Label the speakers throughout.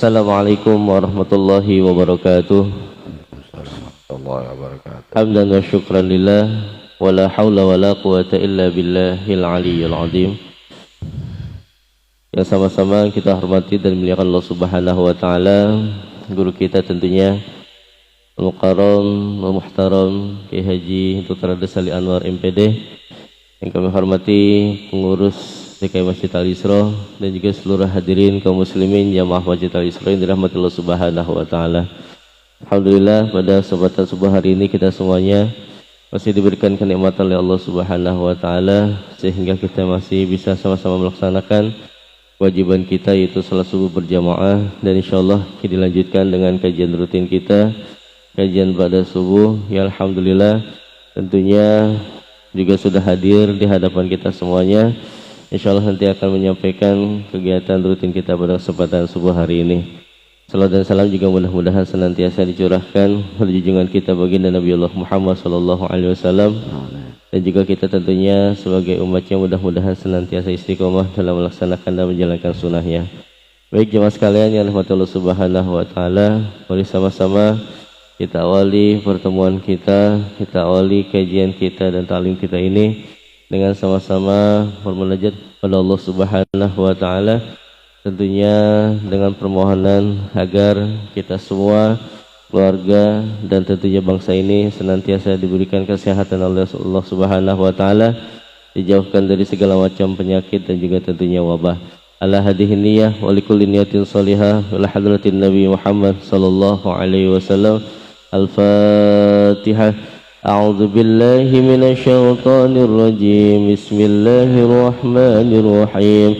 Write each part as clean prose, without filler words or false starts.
Speaker 1: Assalamualaikum warahmatullahi wabarakatuh.
Speaker 2: Warahmatullahi wabarakatuh.
Speaker 1: Hamdan wa syukran lillah, wa la hawla wa la quwata illa billahil aliyyil azim. Yang sama-sama kita hormati dan muliakan Allah Subhanahu wa taala, guru kita tentunya Al-Mukarram wa Muhtaram Kiai Haji Dr. Sali Anwar MPD. Yang kami hormati pengurus DKI Masjid Al-Isra dan juga seluruh hadirin kaum muslimin jamaah Masjid Al-Isra yang dirahmati Allah Subhanahu wa taala. Alhamdulillah pada kesempatan subuh hari ini kita semuanya masih diberikan kenikmatan oleh Allah Subhanahu wa taala sehingga kita masih bisa sama-sama melaksanakan kewajiban kita yaitu salat subuh berjamaah, dan insyaallah kita dilanjutkan dengan kajian rutin kita, kajian pada subuh yang alhamdulillah tentunya juga sudah hadir di hadapan kita semuanya. InsyaAllah nanti akan menyampaikan kegiatan rutin kita pada kesempatan subuh hari ini. Salam dan salam juga mudah-mudahan senantiasa dicurahkan pada junjungan kita baginda Nabi Allah Muhammad SAW, dan juga kita tentunya sebagai umatnya mudah-mudahan senantiasa istiqomah dalam melaksanakan dan menjalankan sunnahnya. Baik jemaah sekalian yang dirahmati Allah Subhanahu wa taala, mari sama-sama kita awali pertemuan kita awali kajian kita dan ta'lim kita ini dengan sama-sama bermunajat pada Allah Subhanahu wa taala, tentunya dengan permohonan agar kita semua, keluarga dan tentunya bangsa ini senantiasa diberikan kesehatan oleh Allah Subhanahu wa taala, dijauhkan dari segala macam penyakit dan juga tentunya wabah. Ala hadhihi niyyah wa likulli niyatin shalihah wa hadratin Nabi Muhammad sallallahu alaihi wasallam. Al-Fatihah. أعوذ بالله من الشيطان الرجيم بسم الله الرحمن الرحيم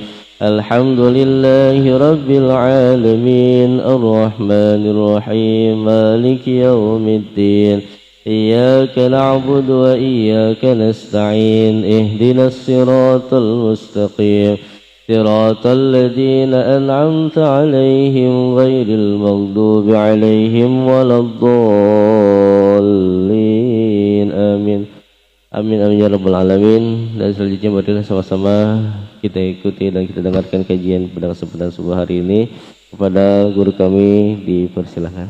Speaker 1: الحمد لله رب العالمين الرحمن الرحيم مالك يوم الدين إياك نعبد وإياك نستعين اهدنا الصراط المستقيم صراط الذين أنعمت عليهم غير المغضوب عليهم ولا الضالين. Amin. Amin amin ya rabbal alamin. Dan selanjutnya marilah sama-sama kita ikuti dan kita dengarkan kajian pada kesempatan subuh hari ini. Kepada guru kami dipersilakan.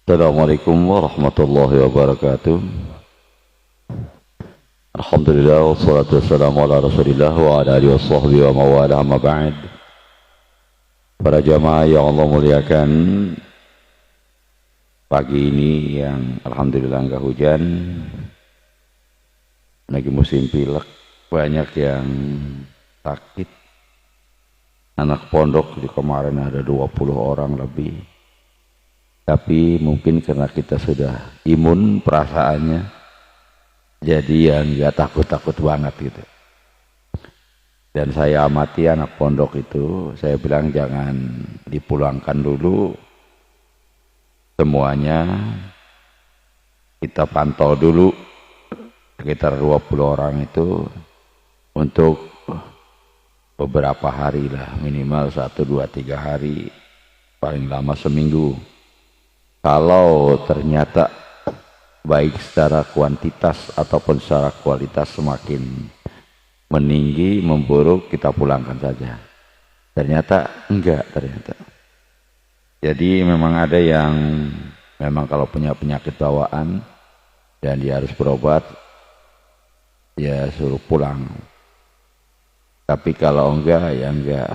Speaker 2: Assalamualaikum warahmatullahi wabarakatuh. Alhamdulillah wassalatu wassalamu ala Rasulillah wa ala alihi washabbihi wa mawalah, amma ba'd. Para jamaah yang Allah muliakan, pagi ini yang alhamdulillah enggak hujan, lagi musim pilek, banyak yang sakit. Anak pondok di kemarin ada 20 orang lebih. Tapi mungkin karena kita sudah imun perasaannya, jadi ya enggak takut-takut banget gitu. Dan saya amati anak pondok itu, saya bilang jangan dipulangkan dulu. Semuanya kita pantau dulu sekitar 20 orang itu untuk beberapa hari lah, minimal 1, 2, 3 hari, paling lama seminggu. Kalau ternyata baik secara kuantitas ataupun secara kualitas semakin meninggi, memburuk, kita pulangkan saja. Ternyata enggak, ternyata. Jadi memang ada yang memang kalau punya penyakit bawaan dan dia harus berobat, ya suruh pulang. Tapi kalau enggak, ya enggak.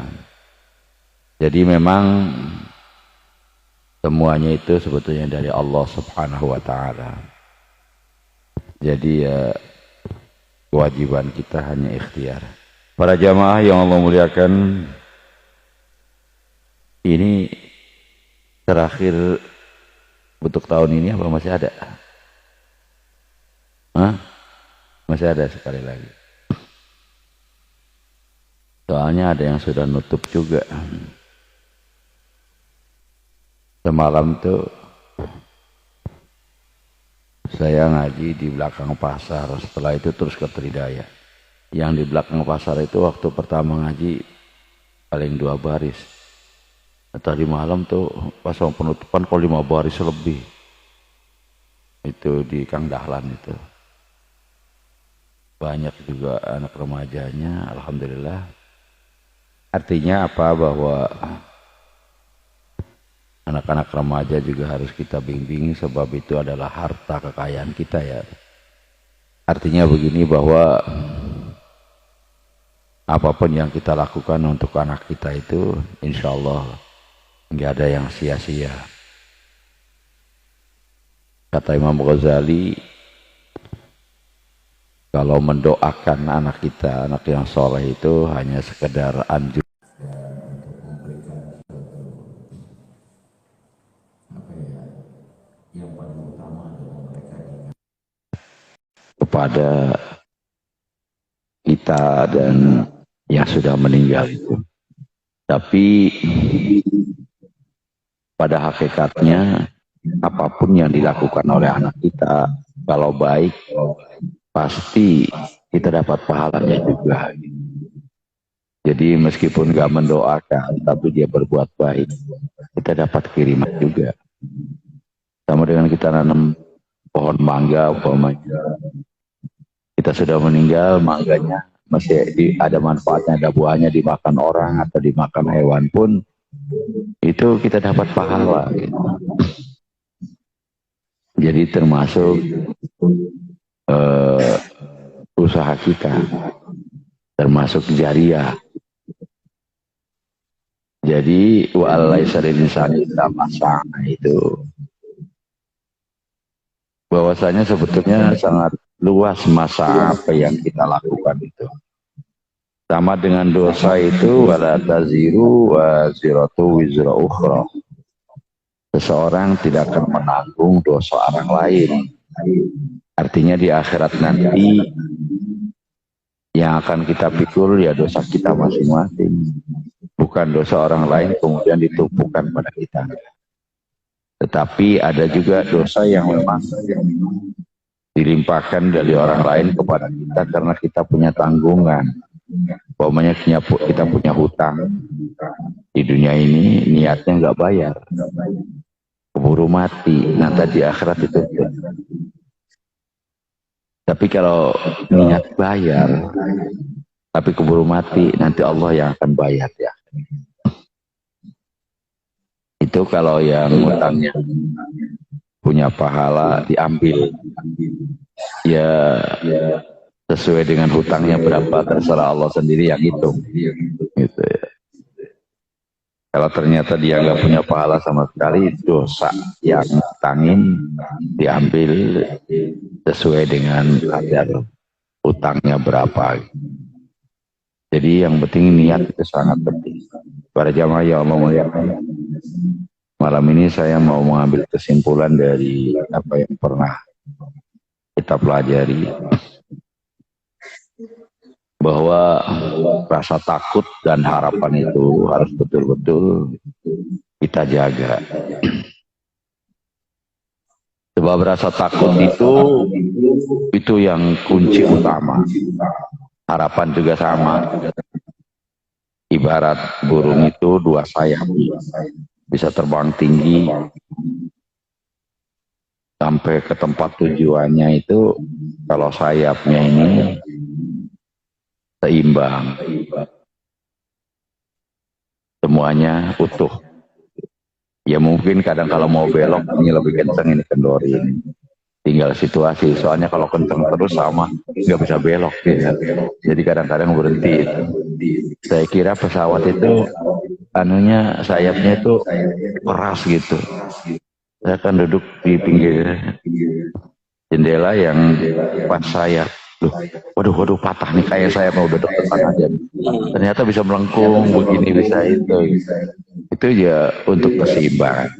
Speaker 2: Jadi memang semuanya itu sebetulnya dari Allah Subhanahu wa taala. Jadi ya kewajiban kita hanya ikhtiar. Para jamaah yang Allah muliakan, ini terakhir untuk tahun ini apa masih ada? Hah? Masih ada sekali lagi. Soalnya ada yang sudah nutup juga. Semalam tuh saya ngaji di belakang pasar, setelah itu terus ke Tridaya. Yang di belakang pasar itu waktu pertama ngaji paling 2 baris. Tadi malam tuh pas penutupan kok 5 baris lebih. Itu di Kang Dahlan itu. Banyak juga anak remajanya, alhamdulillah. Artinya apa? Bahwa Anak-anak remaja juga harus kita bimbing, sebab itu adalah harta kekayaan kita ya. Artinya begini, bahwa apapun yang kita lakukan untuk anak kita itu insya Allah nggak ada yang sia-sia. Kata Imam Ghazali, kalau mendoakan anak kita, anak yang soleh itu hanya sekedar anjur kepada kita dan yang sudah meninggal itu. Tapi pada hakikatnya apapun yang dilakukan oleh anak kita, kalau baik pasti kita dapat pahalanya juga. Jadi meskipun gak mendoakan tapi dia berbuat baik, kita dapat kiriman juga. Sama dengan kita nanam pohon mangga umpamanya, kita sudah meninggal, mangganya masih ada manfaatnya, ada buahnya, dimakan orang atau dimakan hewan pun itu kita dapat pahala gitu. Jadi termasuk usaha kita, termasuk jariah. Jadi wa'alaisa lil-insani illa ma sa'a, itu bahwasanya sebetulnya sangat luas masa apa yang kita lakukan itu. Sama dengan dosa itu, wala taziru wa ziratu wizra ukhra. Seseorang tidak akan menanggung dosa orang lain. Artinya di akhirat nanti yang akan kita pikul ya dosa kita masing-masing. Bukan dosa orang lain kemudian ditumpukan pada kita. Tetapi ada juga dosa yang memang dilimpahkan dari orang lain kepada kita karena kita punya tanggungan. Pokoknya kita punya hutang di dunia ini, niatnya nggak bayar, keburu mati, nanti di akhirat itu. Tapi kalau niat bayar, tapi keburu mati, nanti Allah yang akan bayar ya. Itu kalau yang hutangnya punya pahala diambil, ya sesuai dengan hutangnya berapa terserah Allah sendiri yang hitung, gitu ya. Kalau ternyata dia nggak punya pahala sama sekali, dosa yang hutangin diambil sesuai dengan kadar hutangnya berapa. Jadi yang penting niat itu sangat penting. Para jamaah yang Allah muliakan, malam ini saya mau mengambil kesimpulan dari apa yang pernah kita pelajari, bahwa rasa takut dan harapan itu harus betul-betul kita jaga. Sebab rasa takut itu yang kunci utama. Harapan juga sama. Ibarat burung itu dua sayap, bisa terbang tinggi sampai ke tempat tujuannya itu kalau sayapnya ini seimbang, semuanya utuh. Ya mungkin kadang kalau mau belok ini lebih kenceng, ini kendorin. Tinggal situasi, soalnya kalau kenceng terus sama nggak bisa belok ya. Jadi kadang-kadang berhenti. Saya kira pesawat itu sayapnya itu keras gitu. Saya kan duduk di pinggir jendela yang pas sayap. Waduh patah nih, kayak saya mau udah depan aja. Ternyata bisa melengkung begini, bisa itu. Itu ya untuk keseimbangan.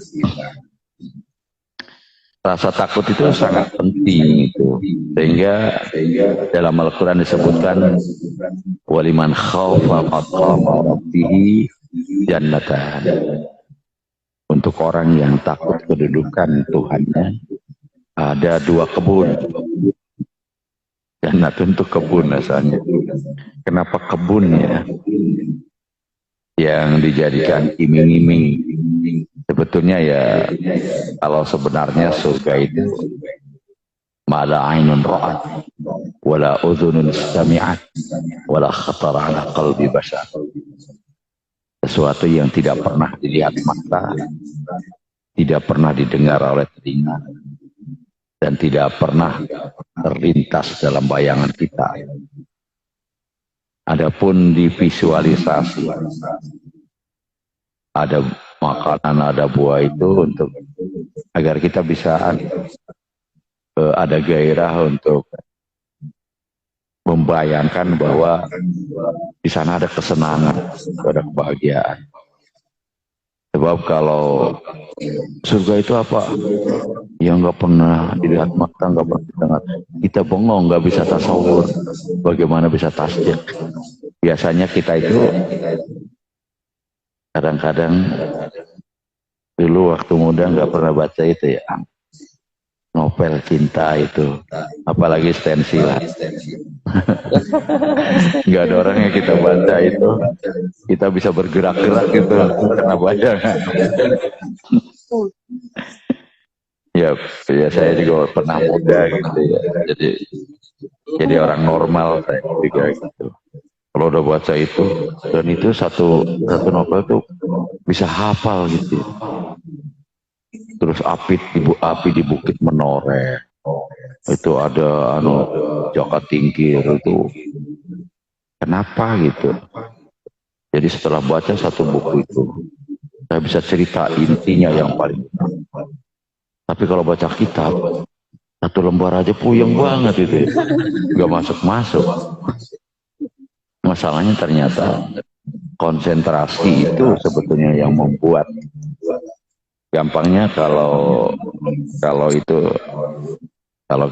Speaker 2: Rasa takut itu sangat penting itu. Sehingga dalam Al-Quran disebutkan waliman khaufa maqama rabbih jannatan. Untuk orang yang takut kedudukan Tuhannya ada dua kebun. Jannat untuk kebun asalnya. Kenapa kebunnya yang dijadikan iming-iming? Sebetulnya ya kalau sebenarnya surga itu mala ainun ra'at wala udhunun sami'at wala khatara ala qalbi bashar. Sesuatu yang tidak pernah dilihat mata, tidak pernah didengar oleh telinga, dan tidak pernah terlintas dalam bayangan kita. Adapun divisualisasi, ada makanan, ada buah itu untuk agar kita bisa ada gairah untuk membayangkan bahwa di sana ada kesenangan, ada kebahagiaan. Sebab kalau surga itu apa? Yang nggak pernah dilihat mata, nggak pernah didengar. Kita bengong, nggak bisa tasawur. Bagaimana bisa tasdik? Biasanya kita itu kadang-kadang dulu waktu muda nggak pernah baca itu ya, novel cinta itu, apalagi stensilan. Nggak ada orang yang kita baca itu, kita bisa bergerak-gerak gitu karena bayangan. Ya, ya saya juga pernah muda gitu ya. Jadi orang normal saya juga gitu. Kalau udah baca itu, dan itu satu novel tuh bisa hafal gitu. Terus api di Bukit Menoreh, itu ada Jaka Tingkir itu. Kenapa gitu? Jadi setelah baca satu buku itu, saya bisa cerita intinya yang paling utama. Tapi kalau baca kitab, satu lembar aja puyeng banget itu, nggak masuk-masuk. Masalahnya ternyata konsentrasi itu sebetulnya yang membuat. Gampangnya kalau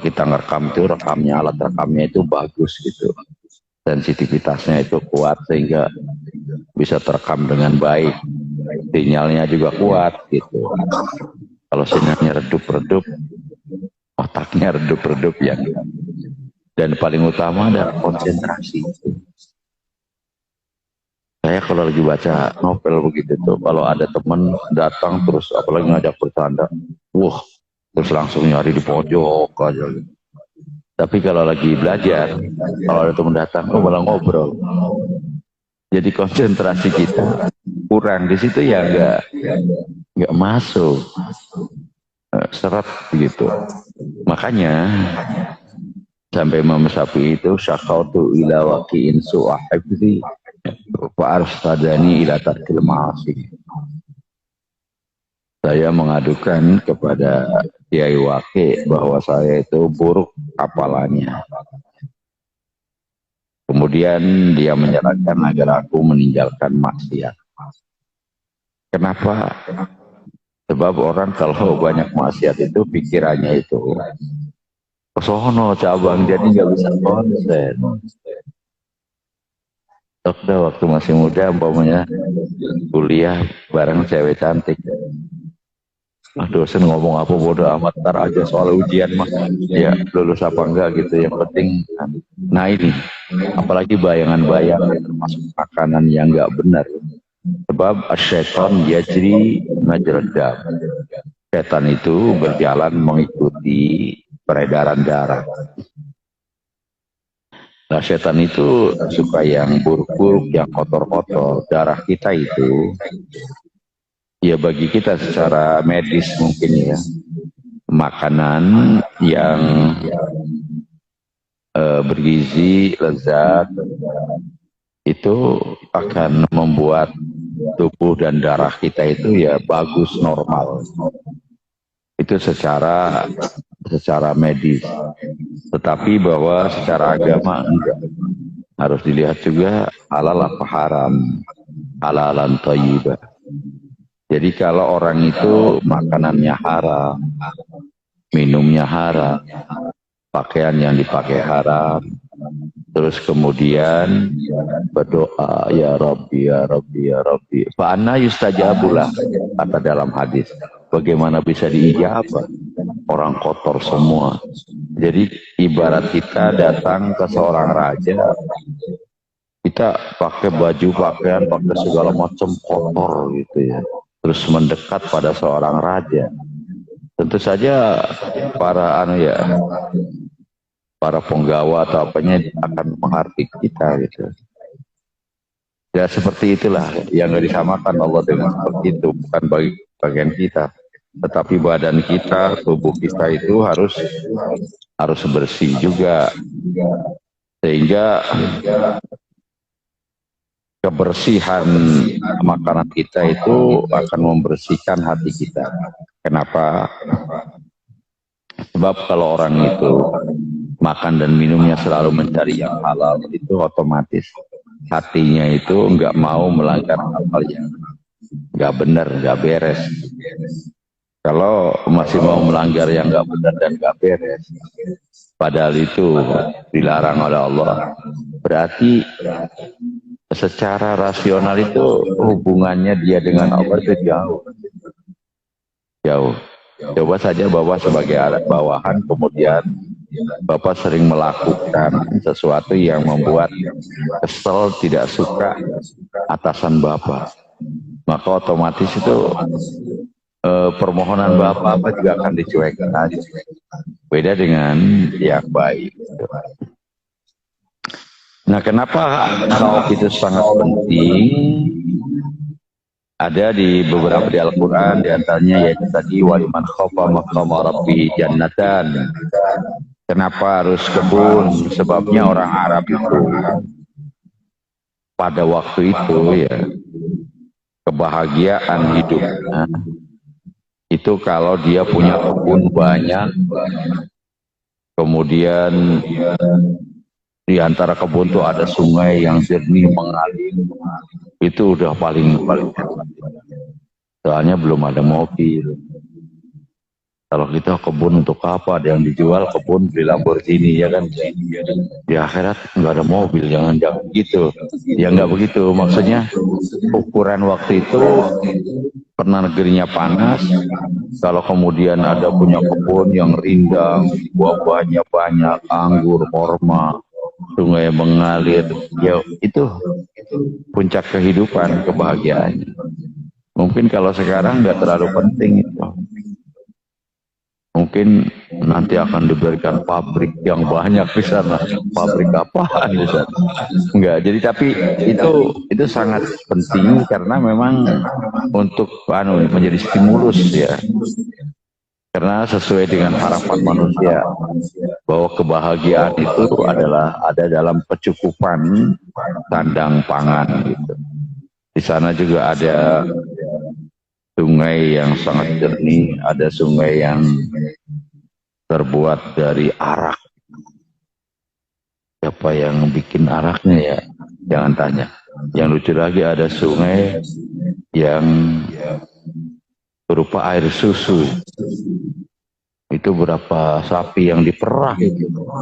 Speaker 2: kita ngerekam itu, alat rekamnya itu bagus gitu, sensitivitasnya itu kuat sehingga bisa terekam dengan baik, sinyalnya juga kuat gitu. Kalau sinyalnya redup-redup, otaknya redup-redup ya. Dan paling utama adalah konsentrasi. Saya kalau lagi baca novel begitu tuh, kalau ada teman datang terus apalagi ngajak bercanda, wah, terus langsung nyari di pojok aja. Tapi kalau lagi belajar, kalau ada teman datang, malah ngobrol. Jadi konsentrasi kita kurang di situ ya, nggak masuk seret begitu. Makanya sampai Imam Syafi'i itu syakautu ila waqi'in su'ahibzi fa'arsadani ila tarkil ma'asi. Saya mengadukan kepada Kiai Waqi bahwa saya itu buruk hafalannya. Kemudian dia menyarankan agar aku meninggalkan maksiat. Kenapa? Sebab orang kalau banyak maksiat itu pikirannya itu kesono cabang, jadi nggak bisa konsen. Dokter waktu masih muda umpamanya kuliah bareng cewek cantik. Dosen ngomong apa bodoh amat, tar aja soal ujian mah ya lulus apa enggak gitu, yang penting. Nah ini apalagi bayangan-bayangan termasuk makanan yang enggak benar, sebab asyaiton yajri majrad dam, setan itu berjalan mengikuti peredaran darah. Nah setan itu suka yang buruk-buruk, yang kotor-kotor. Darah kita itu ya bagi kita secara medis mungkin ya, makanan yang bergizi, lezat, itu akan membuat tubuh dan darah kita itu ya bagus, normal. Itu secara medis. Tetapi bahwa secara agama enggak. Harus dilihat juga halal apa haram. Halalan thayyibah. Jadi kalau orang itu makanannya haram, minumnya haram, pakaian yang dipakai haram, terus kemudian berdoa ya Rabbi ya Rabbi ya Rabbi, fa anna yustajabulah, kata dalam hadis, bagaimana bisa diijabah, orang kotor semua. Jadi ibarat kita datang ke seorang raja, kita pakai baju pakaian pakai segala macam kotor gitu ya, terus mendekat pada seorang raja, tentu saja para penggawa atau apanya akan menghardik kita gitu. Ya seperti itulah yang nggak disamakan Allah dengan seperti itu, bukan bagi bagian kita. tetapi badan kita, tubuh kita itu harus bersih juga, sehingga kebersihan makanan kita itu akan membersihkan hati kita. Kenapa? Sebab kalau orang itu makan dan minumnya selalu mencari yang halal, itu otomatis hatinya itu nggak mau melanggar hal-hal yang nggak benar, nggak beres. Kalau masih mau melanggar yang nggak benar dan nggak beres, padahal itu dilarang oleh Allah, berarti secara rasional itu hubungannya dia dengan Allah itu jauh. Coba saja Bapak sebagai anak bawahan, kemudian Bapak sering melakukan sesuatu yang membuat kesel, tidak suka atasan Bapak, maka otomatis itu permohonan Bapak juga akan dicuekin aja. Beda dengan yang baik. Nah, kenapa khauf itu sangat penting? Ada di beberapa di Al-Quran, diantaranya yaitu tadi waliman khaufa maqama rabbi jannatan. Kenapa harus kebun? Sebabnya orang Arab itu pada waktu itu ya, kebahagiaan hidupnya itu kalau dia punya kebun banyak, kemudian di antara kebun itu ada sungai yang jernih mengalir, itu udah paling enak. Soalnya belum ada mobil. Kalau kita kebun untuk apa? Ada yang dijual kebun beli Lamborghini, ya kan? Di akhirat nggak ada mobil, jangan gitu. Ya nggak begitu. Maksudnya ukuran waktu itu pernah negerinya panas. Kalau kemudian ada punya kebun yang rindang, buah-buahnya banyak, anggur, korma, sungai mengalir, ya itu puncak kehidupan, kebahagiaan. Mungkin kalau sekarang nggak terlalu penting itu. Mungkin nanti akan diberikan pabrik yang banyak di sana. Pabrik apaan di sana? Enggak. Jadi tapi itu sangat penting karena memang untuk menjadi stimulus ya. Karena sesuai dengan harapan manusia bahwa kebahagiaan itu adalah ada dalam kecukupan sandang pangan gitu. Di sana juga ada sungai yang sangat jernih, ada sungai yang terbuat dari arak. Siapa yang bikin araknya ya? Jangan tanya. Yang lucu lagi ada sungai yang berupa air susu. Itu berapa sapi yang diperah?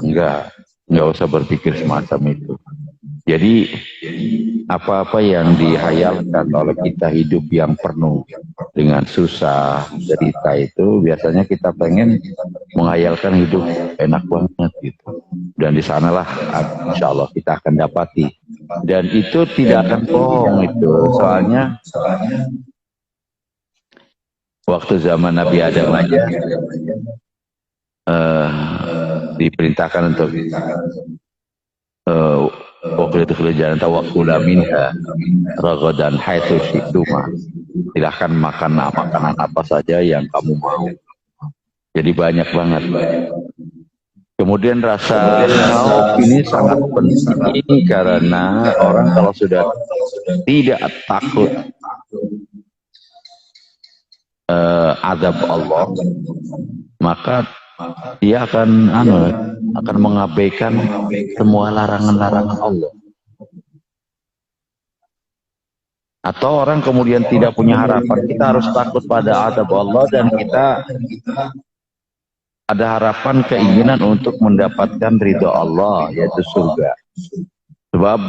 Speaker 2: Enggak usah berpikir semacam itu. Jadi apa-apa yang dihayalkan oleh kita hidup yang penuh dengan susah, cerita itu biasanya kita pengen menghayalkan hidup enak banget gitu. Dan di sanalah insya Allah kita akan dapati. Dan itu tidak akan bohong itu. Soalnya waktu zaman Nabi Adam aja diperintahkan untuk waktu itu kerjaan tawakula minha ragadan haitsu syi'tuma. Silahkan makan makanan apa saja yang kamu mau. Jadi banyak banget. Kemudian rasa khauf ini sangat penting karena orang kalau sudah tidak takut azab Allah, maka dia akan mengabaikan semua larangan-larangan Allah. Atau orang kemudian tidak punya harapan, kita harus takut pada azab Allah dan kita ada harapan keinginan untuk mendapatkan ridho Allah, yaitu surga. Sebab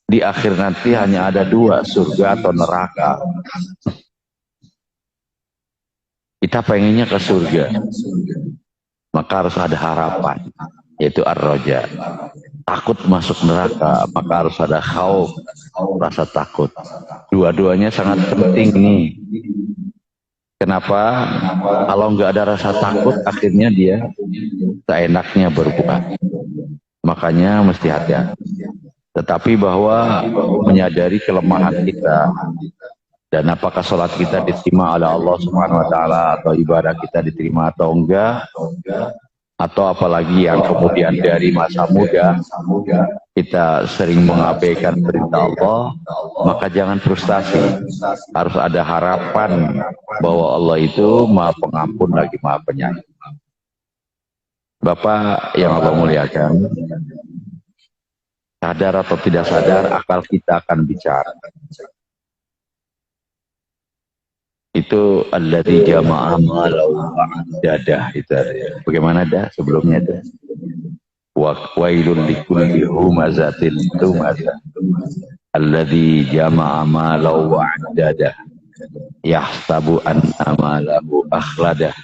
Speaker 2: di akhir nanti hanya ada dua, surga atau neraka. Kita pengennya ke surga, maka harus ada harapan, yaitu ar-roja. Takut masuk neraka, maka harus ada khauf, rasa takut. Dua-duanya sangat penting nih. Kenapa? Kalau nggak ada rasa takut, akhirnya dia seenaknya berbuat. Makanya mesti hati-hati. Tetapi bahwa menyadari kelemahan kita, Dan apakah sholat kita diterima oleh Allah Subhanahu wa taala atau ibadah kita diterima atau enggak, atau apalagi yang kemudian dari masa muda kita sering mengabaikan perintah Allah, maka jangan frustasi. Harus ada harapan bahwa Allah itu Maha Pengampun lagi Maha Penyayang. Bapak yang Allah muliakan, sadar atau tidak sadar akal kita akan bicara. Itu alladzi jama'a malahu wa'addadah. Itu ada. Bagaimana dah sebelumnya dah? Wa wailul likulli humazatin lumazah alladzi jama'a malahu wa'addadah yahsabu anna malahu akhladah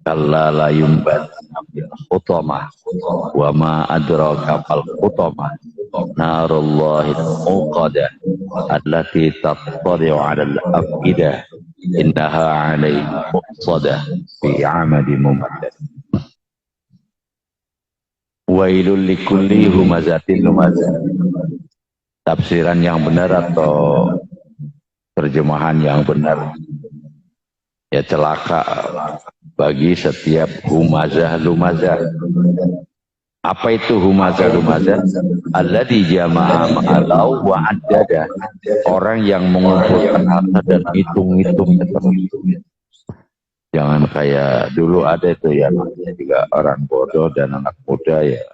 Speaker 2: kalla la yunbadhanna bil hutamah wa ma adraka fal hutamah narullahil muqadah allati tattali'u 'alal afidah innaha 'alaihim muqsadah fi 'amadin mumaddah. Wailul likulli humazatin lumazah. Tafsiran yang benar atau terjemahan yang benar, ya celaka bagi setiap humazah lumazah. Apa itu humazah lumazah? Alladzi jama'a ma'alau wa addada. Orang yang mengumpulkan harta dan hitung-hitung. Jangan kayak dulu ada itu ya, juga orang bodoh dan anak muda ya.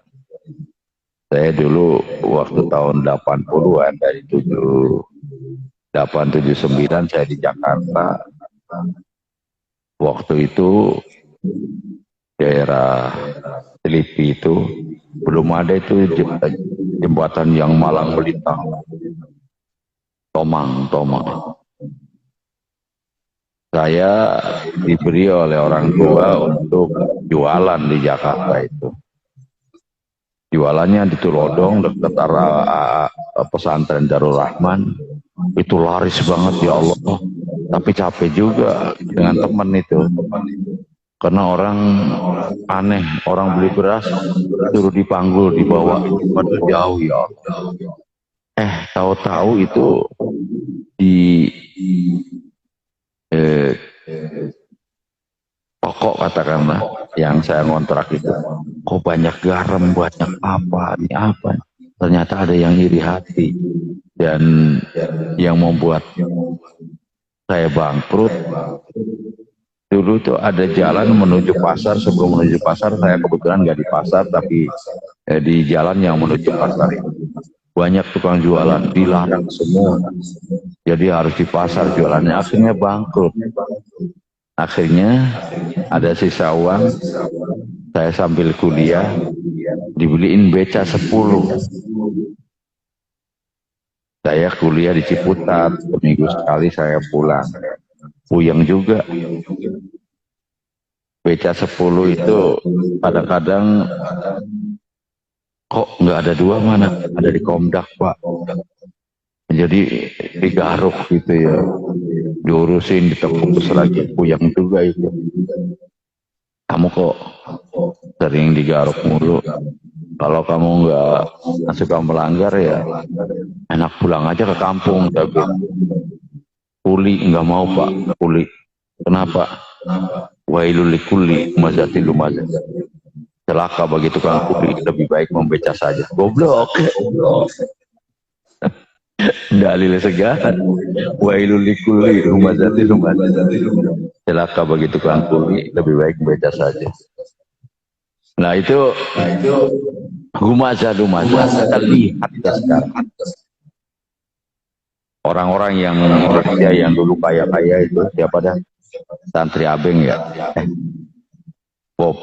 Speaker 2: Saya dulu waktu tahun 80-an dari 879 saya di Jakarta. Waktu itu daerah Selipi itu belum ada itu jembatan yang malang melintang, Tomang. Saya diberi oleh orang tua untuk jualan di Jakarta itu. Jualannya di Tulodong dekat arah pesantren Darul Rahman. Itu laris banget ya Allah. Tapi capek juga dengan teman itu. Karena orang aneh, orang beli beras suruh dipanggul, dibawa, padahal jauh ya Allah. Tahu-tahu itu di pokok katakanlah yang saya ngontrak itu, kok banyak garam, banyak apa, ini apa? Ternyata ada yang iri hati dan yang membuat saya bangkrut. Dulu itu ada jalan menuju pasar. Sebelum menuju pasar, saya kebetulan nggak di pasar, tapi di jalan yang menuju pasar itu banyak tukang jualan, dilarang semua. Jadi harus di pasar jualannya. Akhirnya bangkrut. Akhirnya ada sisa uang, saya sambil kuliah dibeliin beca 10. Saya kuliah di Ciputat, seminggu sekali saya pulang. Puyeng juga. Beca 10 itu kadang-kadang kok nggak ada 2, mana? Ada di Komdak, Pak. Jadi digaruk gitu ya. Diurusin, ditebus lagi. Puyeng juga itu. Kamu kok sering digaruk mulu. Kalau kamu nggak suka melanggar ya enak pulang aja ke kampung. Tapi kuli nggak mau Pak, kuli. Kenapa? Wailul likulli humazatin lumazah. Celaka bagi tukang kuli, lebih baik membeca saja. Goblok. Dalil segar. Wailul likulli humazatin lumazah. Celaka bagi tukang kuli, lebih baik membeca saja. Nah itu humazah lumazah. Kita lihat sekarang. Orang-orang yang Indonesia yang dulu kaya-kaya itu siapa dah? Santri Abeng ya? Bob.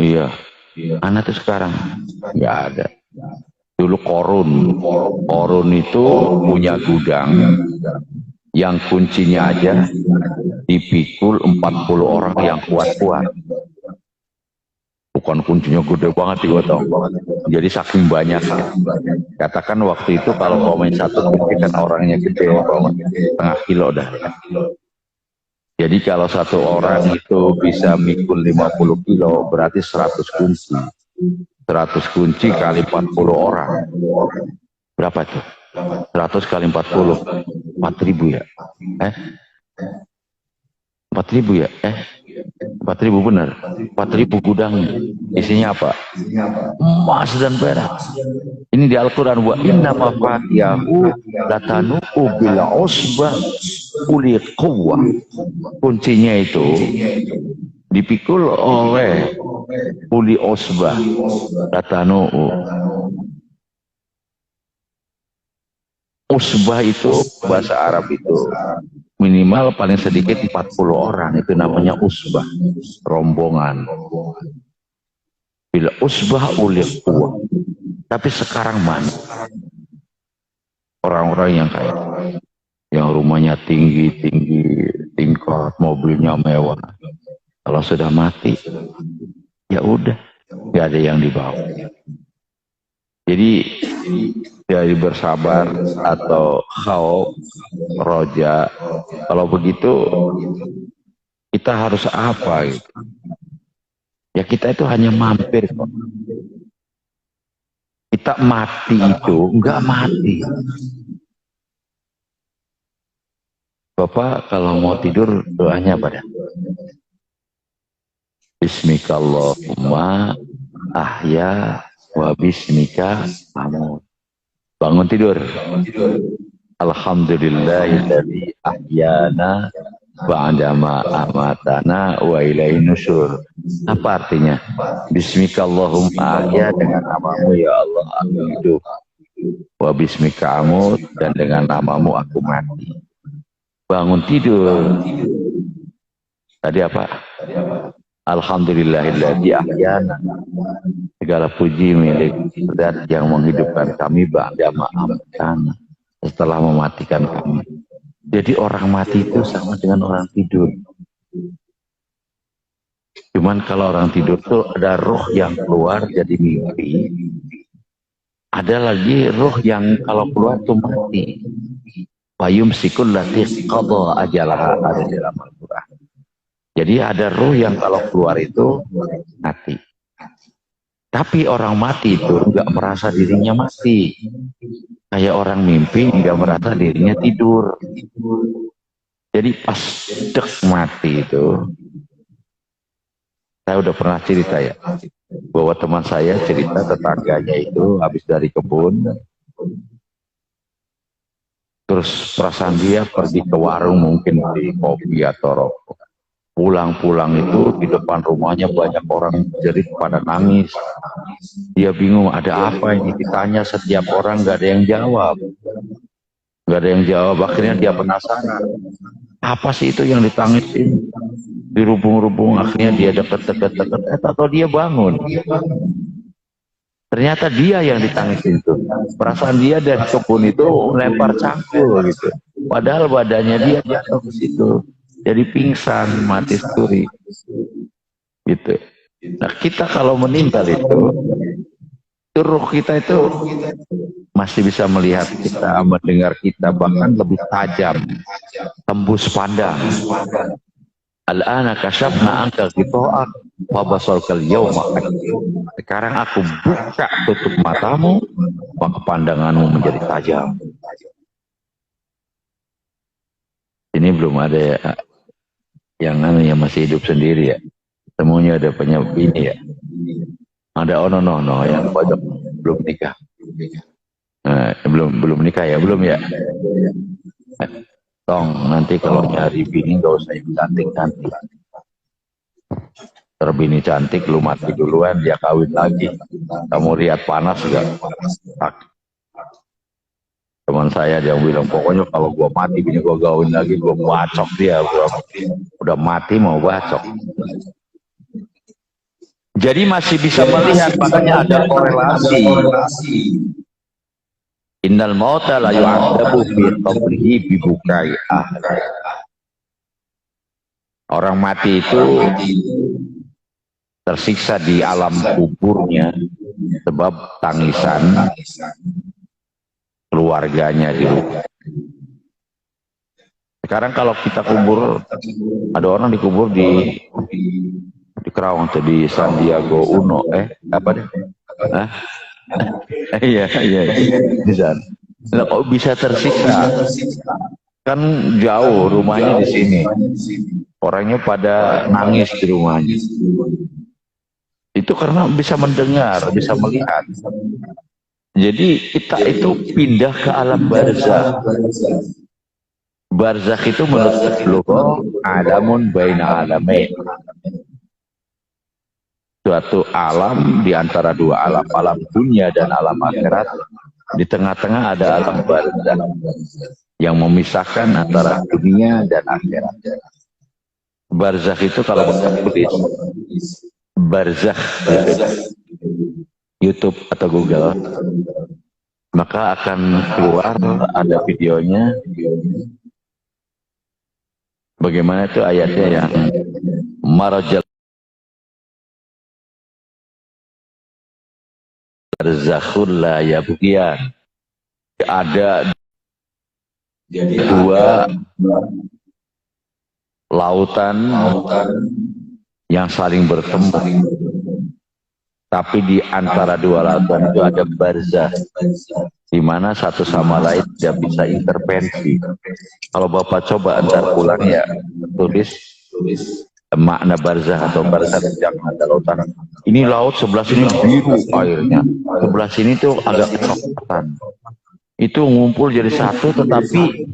Speaker 2: Iya. Anak tuh sekarang nggak ada. Dulu Korun itu punya gudang yang kuncinya aja dipikul 40 orang yang kuat-kuat. Bukan kuncinya gede banget digotong. Jadi saking banyak. Katakan waktu itu kalau mau main satu kunci kan orangnya gede, setengah kilo dah. Jadi kalau satu orang itu bisa mikul 50 kilo berarti 100 kunci. 100 kunci kali 40 orang. Berapa itu? 100 kali 40. 4.000 ya? 4.000 ya? 4.000 benar. 4.000 gudangnya. Isinya apa? Emas dan perak. Ini di Al-Quran. Wa inna mafatihahu latanu'u bil usbah uli quwwah. Kuncinya itu dipikul oleh uli usbah latanu'u. Usbah itu bahasa Arab itu minimal paling sedikit 40 orang, itu namanya usbah, rombongan. Bila usbah ulil quwwah. Tapi sekarang mana orang-orang yang kaya, yang rumahnya tinggi-tinggi, tingkat, mobilnya mewah, kalau sudah mati ya udah, nggak ada yang dibawa. Jadi dari bersabar atau khauf, roja, kalau begitu kita harus apa gitu? Ya kita itu hanya mampir kok. Kita mati itu enggak mati. Bapak kalau mau tidur doanya pada Bismikallahumma ahya wa bismika amut. Bangun tidur. Alhamdulillahilladzi ahyana ba'dama amatana wa ilaihin nusyur. Apa artinya? Bismikallahumma ahya, dengan namamu ya Allah aku hidup. Wa bismika amut, dan dengan namamu aku mati. Bangun tidur. Tadi apa? Alhamdulillahilladzi ahyana. Segala puji milik Zat yang menghidupkan kami ba'dama amatana, setelah mematikan kami. Jadi orang mati itu sama dengan orang tidur. Cuman kalau orang tidur tuh ada roh yang keluar jadi mimpi. Ada lagi roh yang kalau keluar tuh mati. Fayum sikul lati qadha ajalah, ada di dalam Al-Quran. Jadi ada roh yang kalau keluar itu mati. Tapi orang mati itu enggak merasa dirinya mati. Kayak orang mimpi enggak merasa dirinya tidur. Jadi pas dek mati itu, saya udah pernah cerita ya, bahwa teman saya cerita tetangganya itu habis dari kebun, terus perasaan dia pergi ke warung mungkin beli kopi atau rokok. Pulang-pulang itu di depan rumahnya banyak orang jerit pada nangis. Dia bingung ada apa ini, ditanya setiap orang nggak ada yang jawab. Nggak ada yang jawab, akhirnya dia penasaran. Apa sih itu yang ditangisin? Dirubung-rubung, akhirnya dia deket-deket, atau dia bangun. Ternyata dia yang ditangisin itu. Perasaan dia dari kebun itu melempar cangkul gitu. Padahal badannya dia jatuh ke situ. Jadi pingsan, mati suri. Gitu. Nah kita kalau meninggal itu ruh kita itu masih bisa melihat kita, mendengar kita, bahkan lebih tajam, tembus pandang. Al-ana kasyafna anka ghita'ak wa basarkal yawma. Sekarang aku buka tutup matamu, maka pandanganmu menjadi tajam. Ini belum ada ya, yang masih hidup sendiri ya. Semuanya ada punya bini ya. Ada ono-ono yang pojok belum nikah. Nah, belum nikah ya, belum ya. Tong nanti kalau nyari bini gak usah yang cantik-cantik. Terbini cantik, lu mati duluan, dia kawin lagi. Kamu lihat panas gak? Teman saya dia bilang, pokoknya kalau gua mati bini gua kawin lagi, gua bacok dia. Gua udah mati mau bacok. Jadi masih bisa melihat, makanya ada korelasi. Innal mauta la yu'adzabu fi qabrihi bi bukai. Orang mati itu tersiksa di alam kuburnya sebab tangisan keluarganya di rumah. Sekarang kalau kita kubur, ada orang dikubur di Kerawang atau di Sandiago Uno, apa deh? Iya, di sana. Lah kok bisa tersiksa? Kan jauh rumahnya di sini. Orangnya pada nangis di rumahnya. Itu karena bisa mendengar, bisa melihat. Jadi kita itu pindah ke alam barzakh. Barzakh itu menurut lugah alamun baina alamain. Suatu alam di antara dua alam, alam dunia dan alam akhirat. Di tengah-tengah ada alam barzakh yang memisahkan antara dunia dan akhirat. Barzakh itu kalau kita tulis barzakh YouTube atau Google, maka akan keluar ada videonya. Bagaimana itu ayatnya yang marajal barzakhul la yabghiyan. Ada dua lautan yang saling bertemu, tapi di antara dua lautan itu ada barzakh, di mana satu sama lain tidak bisa intervensi. Kalau Bapak coba antar pulang ya, tulis makna barzakh atau barzakh yang ada lautan. Ini laut sebelah sini biru airnya, sebelah sini tuh agak kecoklatan. Itu ngumpul jadi satu, tetapi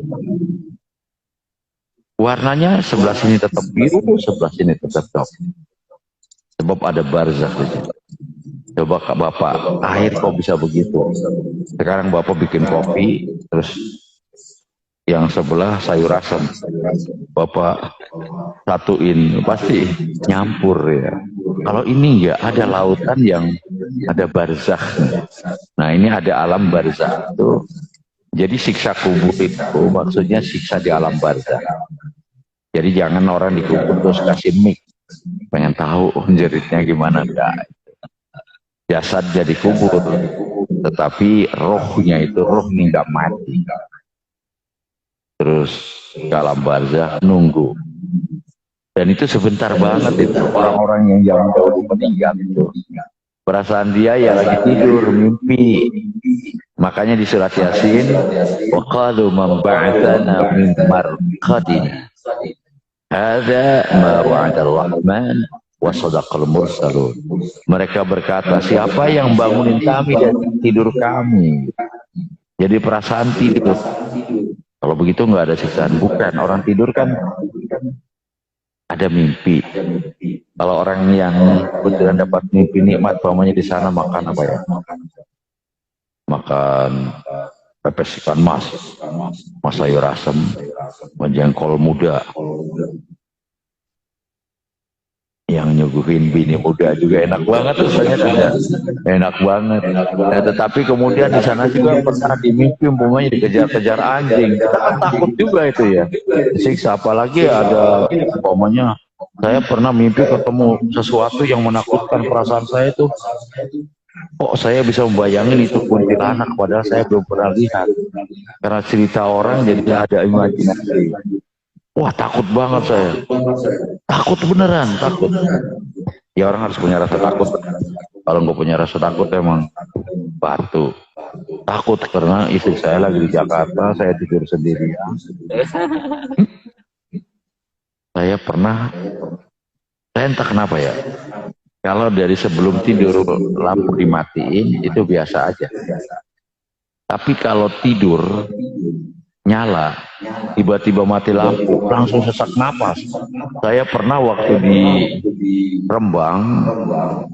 Speaker 2: warnanya sebelah sini tetap biru, sebelah sini tetap coklat. Sebab ada barzakh di situ. Coba Kak Bapak, air kok bisa begitu? Sekarang Bapak bikin kopi, terus yang sebelah sayur asam, Bapak satuin, pasti nyampur ya. Kalau ini enggak, ada lautan yang ada barzakh. Nah ini ada alam barzakh itu. Jadi siksa kubur itu maksudnya siksa di alam barzakh. Jadi jangan orang dikubur terus kasih mic, pengen tahu jeritnya gimana, enggak. Jasad jadi kubur, tetapi rohnya itu rohnya nggak mati. Terus ke alam barzakh nunggu. Dan itu sebentar banget itu, orang-orang yang jauh meninggal itu. Perasaan dia ya lagi tidur, mimpi. Makanya di surat Yasin, wa qalu man ba'atsana min marqadina. Hadza ma wa'ada ar-rahman wa sadaqal mursalun. Mereka berkata, siapa yang bangunin kami dari tidur kami? Jadi perasaan tidur. Kalau begitu nggak ada siksaan. Bukan, orang tidur kan ada mimpi. Kalau orang yang beneran dapat mimpi nikmat, pamannya di sana makan apa ya? Makan pepes ikan mas sayur asem, jengkol muda. Yang nyuguhin bini muda juga enak banget rasanya, tidak enak banget. Nah, tetapi kemudian di sana juga pernah dimimpi umpamanya dikejar-kejar anjing, kita kan takut juga itu ya, siksa. Apalagi ada umpamanya saya pernah mimpi ketemu sesuatu yang menakutkan. Perasaan saya itu, kok saya bisa membayangin itu kuntilanak padahal saya belum pernah lihat, karena cerita orang jadi ada imajinasi. Wah, takut banget saya. Takut beneran, takut. Ya orang harus punya rasa takut. Kalau nggak punya rasa takut emang batu. Takut karena istri saya lagi di Jakarta, saya tidur sendirian. Saya entah kenapa ya. Kalau dari sebelum tidur lampu dimatiin itu biasa aja. Tapi kalau tidur nyala, tiba-tiba mati lampu, langsung sesak napas. Saya pernah waktu di Rembang,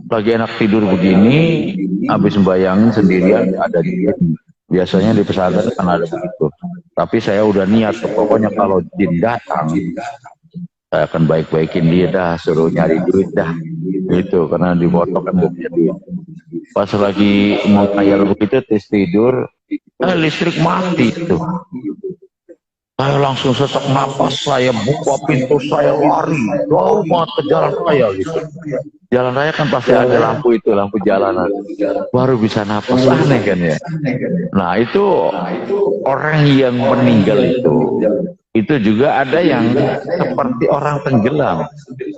Speaker 2: lagi enak tidur begini, habis membayangin sendirian ada jin. Biasanya di pesantren kan ada begitu. Tapi saya udah niat, pokoknya kalau jin datang, saya akan baik-baikin dia dah, suruh nyari duit dah. Gitu, karena dibotok kan gak punya duit. Pas lagi mau bayar begitu, tes tidur, listrik mati tuh. Saya langsung sesak napas, saya buka pintu, saya lari jauh banget ke jalan raya gitu. Jalan raya kan pasti ada lampu itu, lampu jalanan. Baru bisa napas, aneh kan ya. Nah itu orang yang meninggal itu juga ada yang seperti orang tenggelam.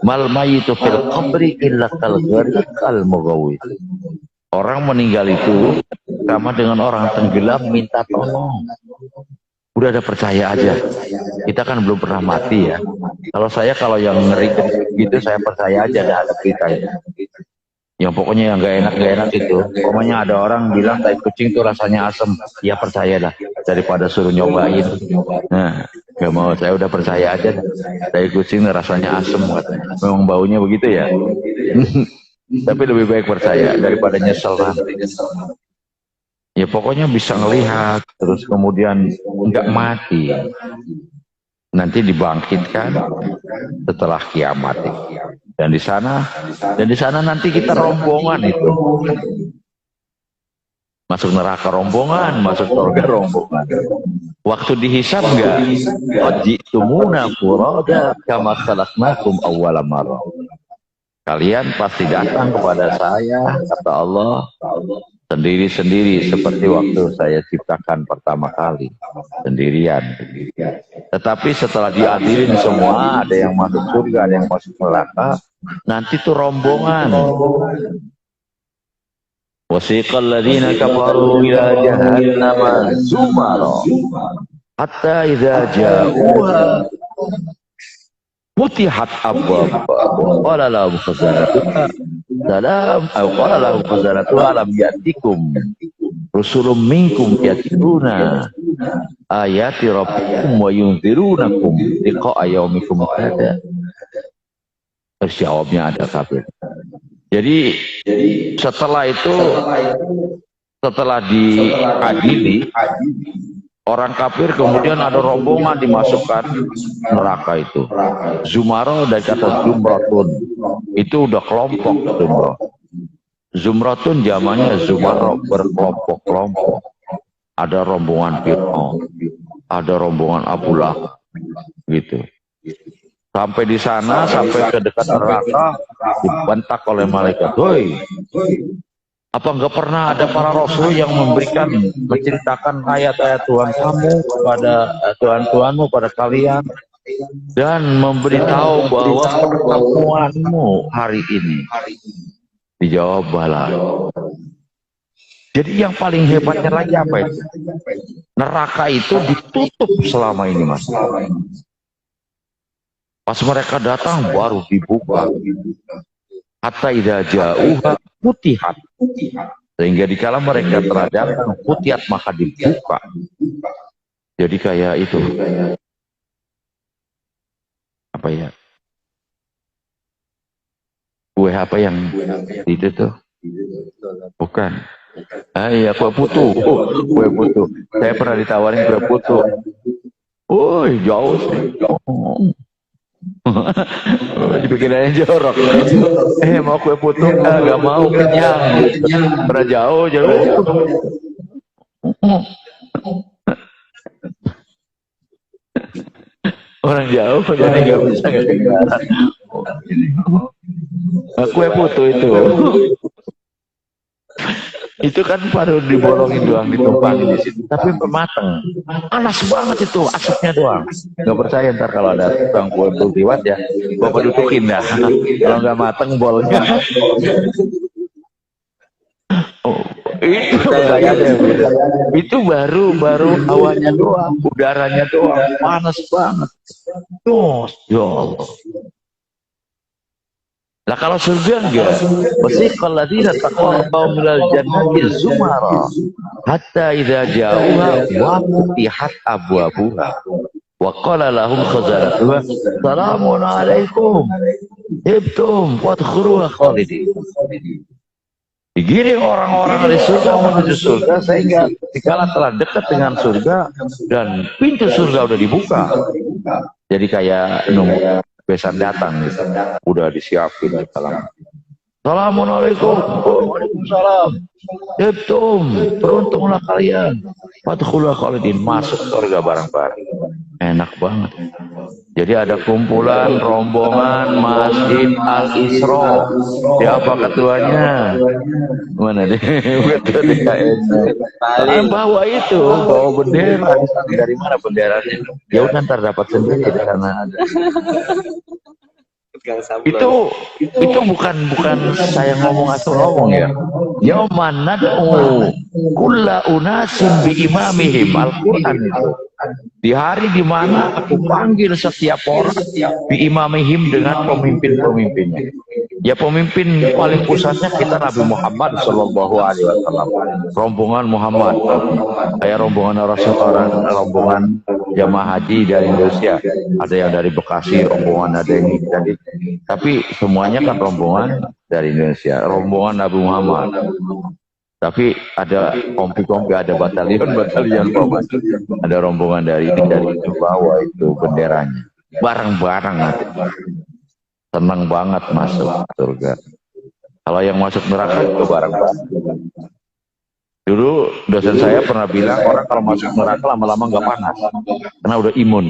Speaker 2: Mal mayitu fil qabri illa kal gharq al mughawwis. Orang meninggal itu sama dengan orang tenggelam minta tolong. Udah ada percaya aja. Kita kan belum pernah mati ya. Kalau yang ngeri gitu saya percaya aja dah ada beritanya. Yang pokoknya yang gak enak itu. Pokoknya ada orang bilang tai kucing tuh rasanya asem. Ya percaya dah daripada suruh nyobain. Nah, gak mau, saya udah percaya aja. Tai kucing rasanya asem katanya. Memang baunya begitu ya. Tapi lebih baik percaya daripada nyesel nanti. Ya pokoknya bisa ngelihat terus kemudian nggak mati. Nanti dibangkitkan setelah kiamat. Dan di sana nanti kita rombongan itu. Masuk neraka rombongan, masuk surga rombongan. Waktu dihisab enggak? Jitumuna furada kama khalaqnakum awwala marrah. Kalian pasti datang kepada saya, kata Allah, sendiri-sendiri seperti waktu saya ciptakan pertama kali, sendirian. Tetapi setelah diadilin semua, ada yang masuk surga, ada yang masuk neraka, nanti tuh rombongan. Wasiqal ladzina kafaru ila jahannama zumara hatta idza ja'uha futihat abwabuha qala lahum khazanatuha salam qala lahum khazanatuha lam ya'tikum rusulun minkum yatluna ayati rabbikum wa yunzirunakum liqa'a yaumikum hadza. Jawabnya ada kafir. Jadi setelah itu, setelah diadili orang kafir, kemudian ada rombongan dimasukkan neraka itu. Zumaro dari kata zumratun, itu udah kelompok zumro. Zumratun zamannya zumaro, berkelompok-kelompok. Ada rombongan Fir'aun, ada rombongan Abu Lahab, gitu. Sampai di sana, sampai ke dekat neraka, dibentak oleh malaikat. Hoi, apa enggak pernah ada para rasul yang menceritakan ayat-ayat Tuhan kamu kepada Tuhan-Tuhanmu pada kalian dan memberitahu bahwa pertemuanmu hari ini? Dijawab bala. Jadi yang paling hebatnya lagi apa itu? Neraka itu ditutup selama ini, Mas. Pas mereka datang baru dibuka. Hatta idza ja'uha futihat. Sehingga dikala mereka telah datang futihat maka dibuka. Jadi kayak itu. Apa ya? Kue apa yang itu tuh? Bukan. Ah iya, kue putu. Oh, kue putu. Saya pernah ditawarin kue putu. Oh, jauh sih. Dipikirannya jorok. Mau kue putu gak mau, kenyang. Pernah jauh. Orang jauh jadi gak bisa ketinggalan. Kue putu itu. Itu kan baru dibolongin doang, ditumpangin di situ. Tapi mateng, panas banget itu, asapnya doang. Nggak percaya ntar kalau ada tukang kue putu liwat ya, bapak dudukin dah. Kalau nggak mateng bolnya. Oh, itu baru hawanya doang, udaranya doang, panas banget. Tuh, ya Allah. Lah kalau surga enggak, wasiqal ladzina taqaw minal jannati zumara hatta idza ja'uha wa futihat abwabuha wa qala lahum khazanatuha salamun alaikum tibtum wadkhuluha khalidin. Digiring orang-orang dari surga menuju surga sehingga dikala telah dekat dengan surga dan pintu surga udah dibuka. Jadi kayak nunggu besan datang gitu. Udah disiapin di dalam. Assalamualaikum. Waalaikumsalam. Yaitum, beruntunglah kalian. Wadkhuluha khalidin, masuk surga bareng-bareng. Enak banget. Jadi ada kumpulan rombongan Masjid Al-Isra. Siapa ketuanya? Mana deh? Betul deh kayaknya. Bawa itu, bawa bendera. Dari mana benderanya? Ya udah ntar dapat sendiri di sana. Itu bukan saya ngomong atau ngomong ya. Yauman nad'u kulla unasin bi imamihim. Al-Quran itu. Di hari di mana aku panggil setiap orang bi imamihim dengan pemimpin-pemimpinnya. Ya pemimpin paling pusatnya kita Nabi Muhammad Shallallahu Alaihi Wasallam, rombongan Muhammad, kayak rombongan Rasulullah, rombongan jamaah haji dari Indonesia, ada yang dari Bekasi, rombongan ada yang dari, tapi semuanya kan rombongan dari Indonesia, rombongan Nabi Muhammad. Tapi ada kompi-kompi, ada batalion bawah, ada rombongan dari itu bawah itu benderanya, bareng-bareng nanti. Senang banget masuk surga. Kalau yang masuk neraka itu bareng-bareng. Dulu dosen saya pernah bilang orang kalau masuk neraka lama-lama nggak panas karena udah imun.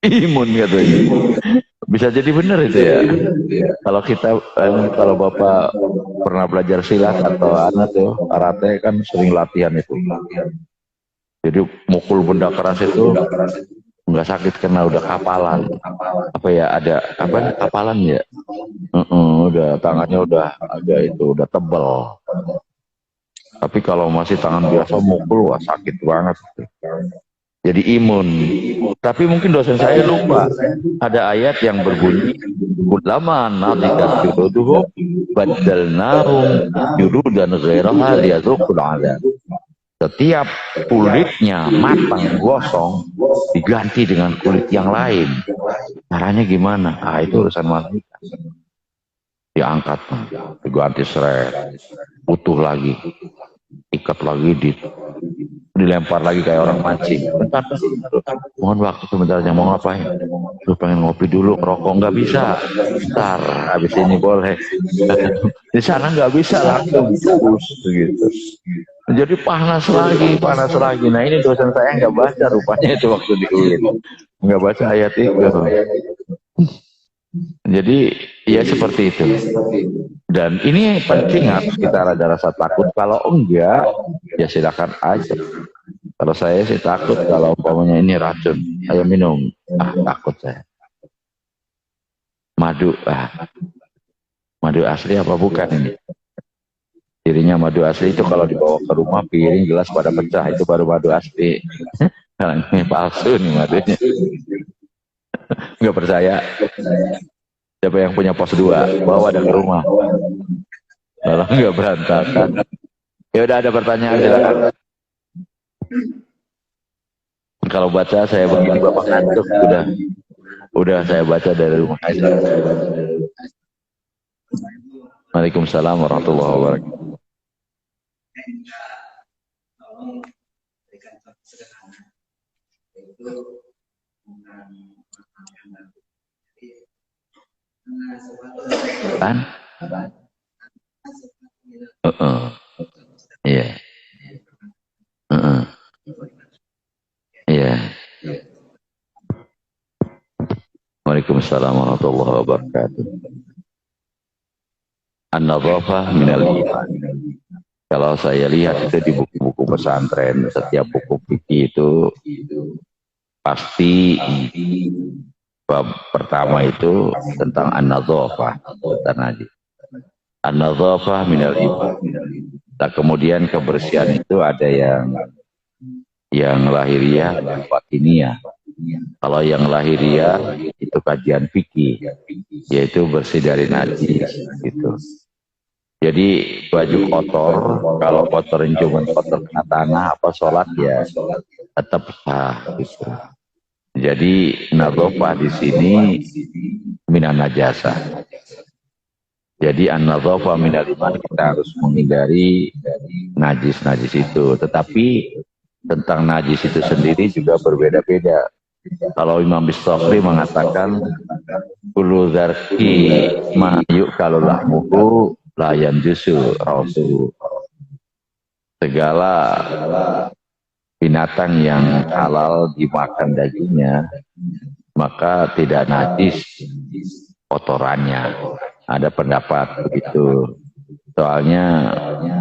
Speaker 2: Imun katanya. Bisa jadi benar itu ya. Kalau kita kalau Bapak pernah belajar silat atau anak tuh karate kan sering latihan itu. Jadi mukul benda keras itu nggak sakit karena udah kapalan. Apa ya, ada apa kapalan ya? Udah tangannya udah ada itu, udah tebal. Tapi kalau masih tangan biasa mukul, wah sakit banget. Jadi imun. Tapi mungkin dosen saya lupa. Ada ayat yang berbunyi, "Kullama nadidat juluduhum baddalnahum juludan ghairaha liyadzuqul 'adzab." Setiap kulitnya matang gosong diganti dengan kulit yang lain. Caranya gimana? Ah, itu urusan malaikat. Diangkat, diganti seret, utuh lagi, ikat lagi, dilempar lagi kayak orang mancing. Bentar, mohon waktu sebentar, mau ngapain? Lu pengen ngopi dulu, rokok nggak bisa. Bentar, habis ini boleh. Di sana nggak bisa langsung terus gitu. Jadi panas lagi. Nah ini dosen saya nggak baca rupanya itu waktu di UIN. Nggak baca ayat itu. Jadi ya seperti itu. Dan ini penting harus kita ada rasa takut. Kalau enggak, ya silakan aja. Kalau saya sih takut kalau umpamanya ini racun. Ayo minum. Takut saya. Madu. Madu asli apa bukan ini? Dirinya madu asli itu kalau dibawa ke rumah piring gelas pada pecah, itu baru madu asli. Kalau ini palsu nih madunya. Nggak percaya? Siapa yang punya pos 2? Bawa dan ke rumah. Kalau nggak berantakan. Ya udah, ada pertanyaan silakan. Kalau baca saya begini Bapak ngantuk, udah saya baca dari rumah aja. Waalaikumsalam warahmatullahi wabarakatuh. Kan? Iya. Iya. Waalaikumsalam warahmatullahi wabarakatuh. An-nadhafah minal iman. Kalau saya lihat itu di buku-buku pesantren, setiap buku fikih itu pasti bab pertama itu tentang an-nadhafah. An-nadhafah minal iman. Nah, kemudian kebersihan itu ada yang lahiriah dan batiniyah. Kalau yang lahiriah itu kajian fikih, yaitu bersih dari najis gitu. Jadi baju kotor, kalau kotorin cuma kotor kena tanah apa sholat ya tetap sah gitu. Jadi nadhofah di sini minan najasa. Jadi an-nadhofah minal iman, kita harus menghindari najis-najis itu. Tetapi tentang najis itu sendiri juga berbeda-beda. Kalau Imam Bistaqri mengatakan kullu dzarki ma yu'kalu lahmuhu layan jusu rasul. Segala binatang yang halal dimakan dagingnya maka tidak najis kotorannya. Ada pendapat begitu. Soalnya